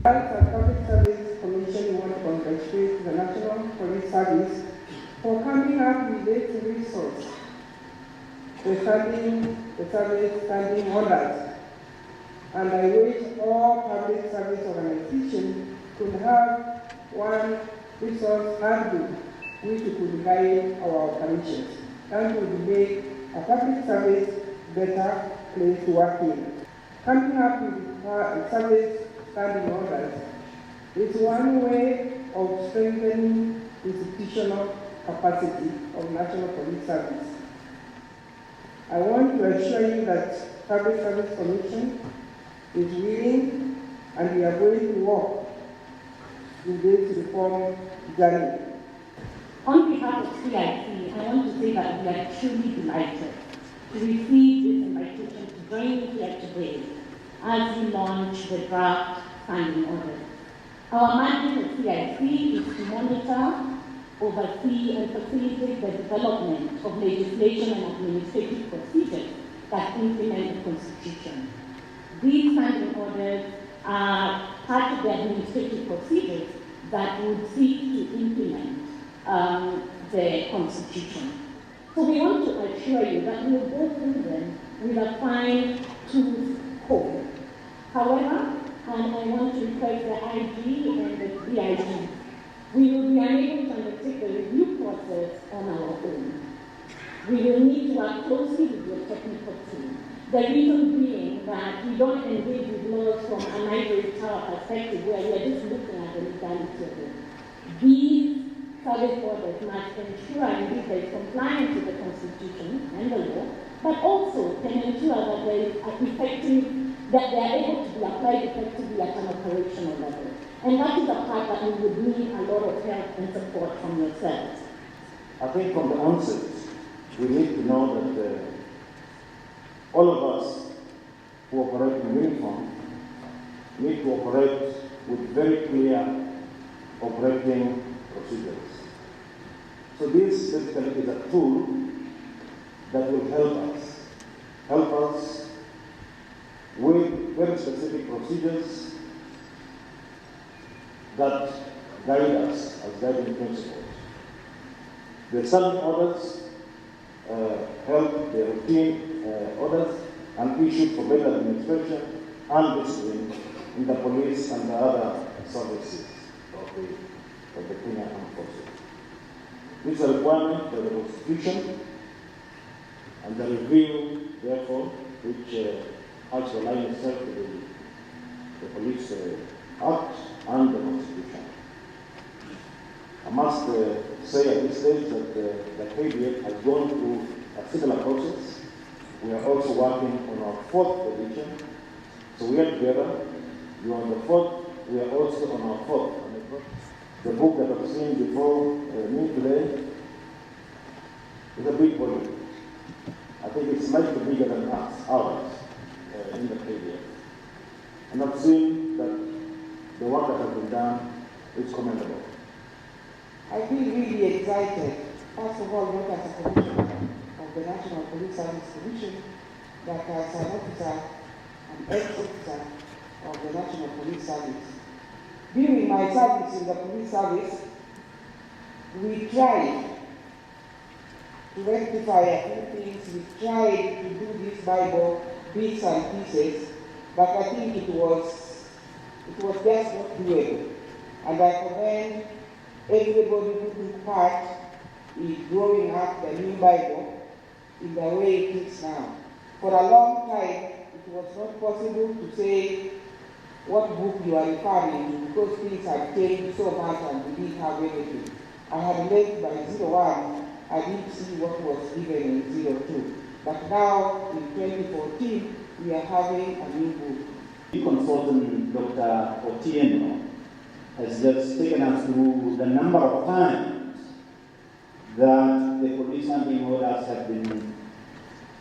As a Public Service Commission, we want to congratulate the National Police Service for coming up with this resource, the service standing orders. And I wish all public service organizations could have one resource handbook which could guide our operations and would make a public service better place to work in. Coming up with service standing orders is one way of strengthening institutional capacity of National Police Service. I want to assure you that Public Service Commission is willing and we are going to work in this reform journey. On behalf of CIC, I want to say that we are truly delighted to receive this invitation to join you here today as we launch the draft standing order. Our mandate at CIC is to monitor, oversee, and facilitate the development of legislation and administrative procedures that implement the Constitution. These standing orders are part of the administrative procedures that would seek to implement the Constitution. So we want to assure you that we will go through them with a fine-tooth comb. However, and I want to request the IG and the DIG, we will be unable to undertake the review process on our own. We will need to work closely with your technical team. The reason being that we don't engage with laws from an ivory tower perspective where we are just looking at the legality of it. These service orders must ensure indeed there is compliance with the Constitution and the law, but also can ensure that there is that they are able to be applied effectively at an operational level. And that is a part that we would need a lot of help and support from yourselves. I think from the onset, we need to know that all of us who operate in uniform need to operate with very clear operating procedures. So this basically is a tool that will help us with very specific procedures that guide us as guiding principles. The standing orders help the routine orders and issued for better administration and discipline in the police and the other services of the Kenya Armed Forces. This is a requirement by the Constitution and the review, therefore, which has to align itself with the Police Act and the Constitution. I must say at this stage that the KDF has gone through a similar process. We are also working on our 4th edition. So we are together. You are on the 4th. We are also on our 4th. The book that I've seen before me today is a big volume. I think it's much bigger than ours in the KDF. And I've seen that the work that has been done is commendable. I feel really excited, first of all, not as a commissioner of the National Police Service Commission, but as an officer, an ex-officer of the National Police Service. During my service in the police service, we tried to rectify a few things. We tried to do this Bible bits and pieces, but I think it was just not doable. And I commend everybody who took part in growing up the new Bible in the way it is now. For a long time, it was not possible to say what book you are referring to because things have changed so much and we didn't have anything. I had left by 01, I didn't see what was given in 02. But now, in 2014, we are having a new book. The consultant, Dr. Otieno, has just taken us through the number of times that the police standing orders have been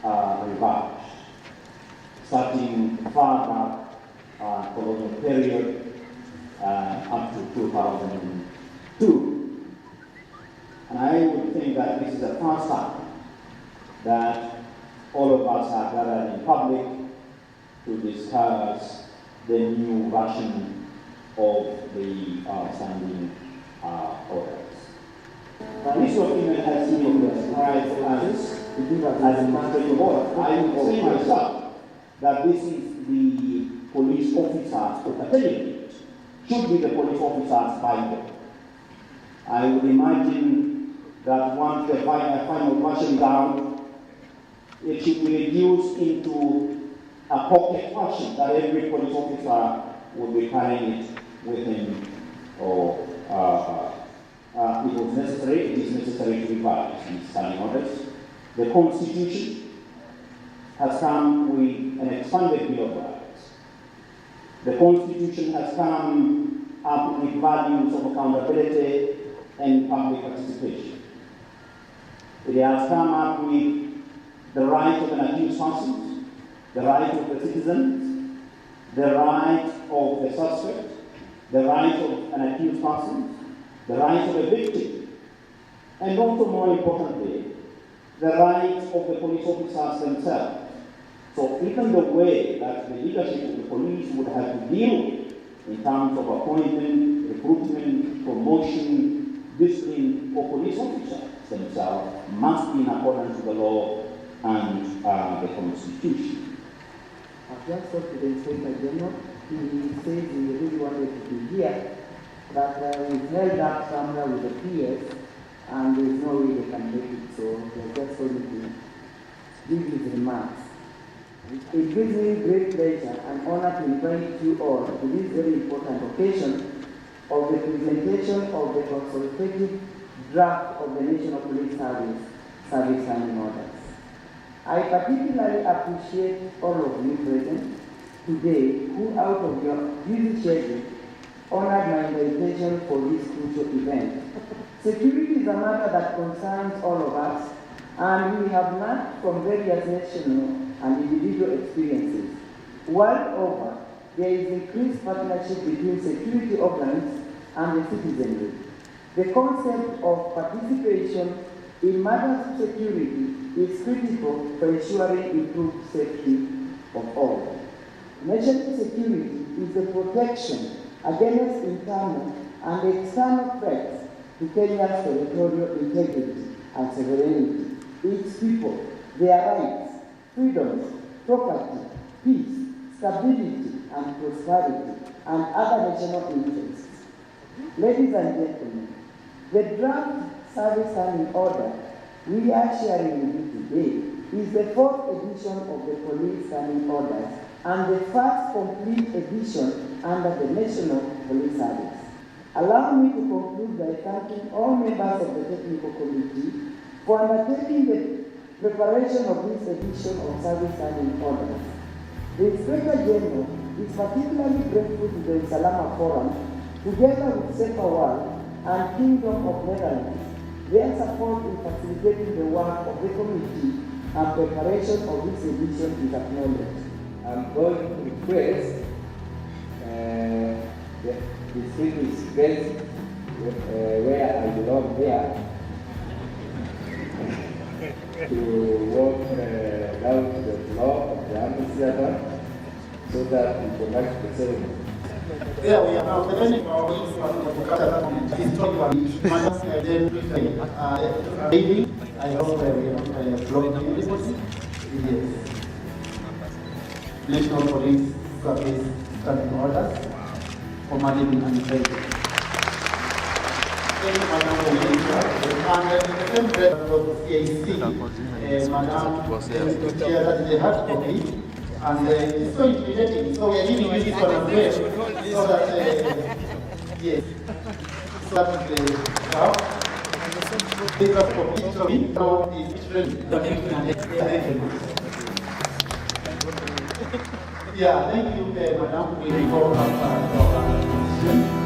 revised, starting far back colonial period up to 2002. And I would think that this is the first time that all of us are gathered in public to discuss the new version of the standing orders. This document has been described as administrative order. I would say myself that this is the police officers, or category, should be the police officers' Bible. I would imagine that once the final version down, it should be reduced into a pocket version that every police officer will be carrying it with him, or it was necessary, it is necessary to revise these standing orders. The Constitution has come with an expanded Bill of Rights. The Constitution has come up with values of accountability and public participation. It has come up with the right of an accused person, the right of the citizens, the right of the suspect, the right of an accused person, the right of a victim, and also more importantly, the right of the police officers themselves. So even the way that the leadership of the police would have to deal with in terms of appointment, recruitment, promotion, discipline for police officers themselves must be in accordance with the law and the Constitution. I've just talked to the Inspector General. He said he really wanted to be here, but we've held up somewhere with the peers, and there's no way they can make it, so they're just going to give his remarks. It gives me great pleasure and honor to invite you all to this very important occasion of the presentation of the consultative draft of the National Police Service Standing Orders. I particularly appreciate all of you present today who, out of your busy schedule, honored my invitation for this crucial event. Security is a matter that concerns all of us, and we have learned from various national and individual experiences. World over, there is increased partnership between security organs and the citizenry. The concept of participation in matters of security is critical for ensuring improved safety of all. National security is the protection against internal and external threats to Kenya's territorial integrity and sovereignty, its people, their rights, freedoms, property, peace, stability, and prosperity, and other national interests. Ladies and gentlemen, the draft service standing order we are sharing with you today is the fourth edition of the police standing orders and the first complete edition under the National Police Service. Allow me to conclude by thanking all members of the technical committee for undertaking the preparation of this edition of service standing orders. The Inspector General is particularly grateful to the Usalama Forum, together with Safer World and Kingdom of Netherlands. Their support in facilitating the work of the committee and preparation of this edition is acknowledged. I'm going to request the distinguished guest where I belong here to walk down to the floor of the amphitheater so that we conduct the ceremony. Yeah, we are now presenting our wings I hope we have blocked everybody. Yes. National Police Service Standing Orders for Madam and President. Thank you, Madam and the same breath of CAC, Madam, that they had copy. And it's so intimidating, so we are giving you this one as well, so that, yes, so that the staff, this is for each of you, now is different. Yeah, thank you, Madam. We go up our position.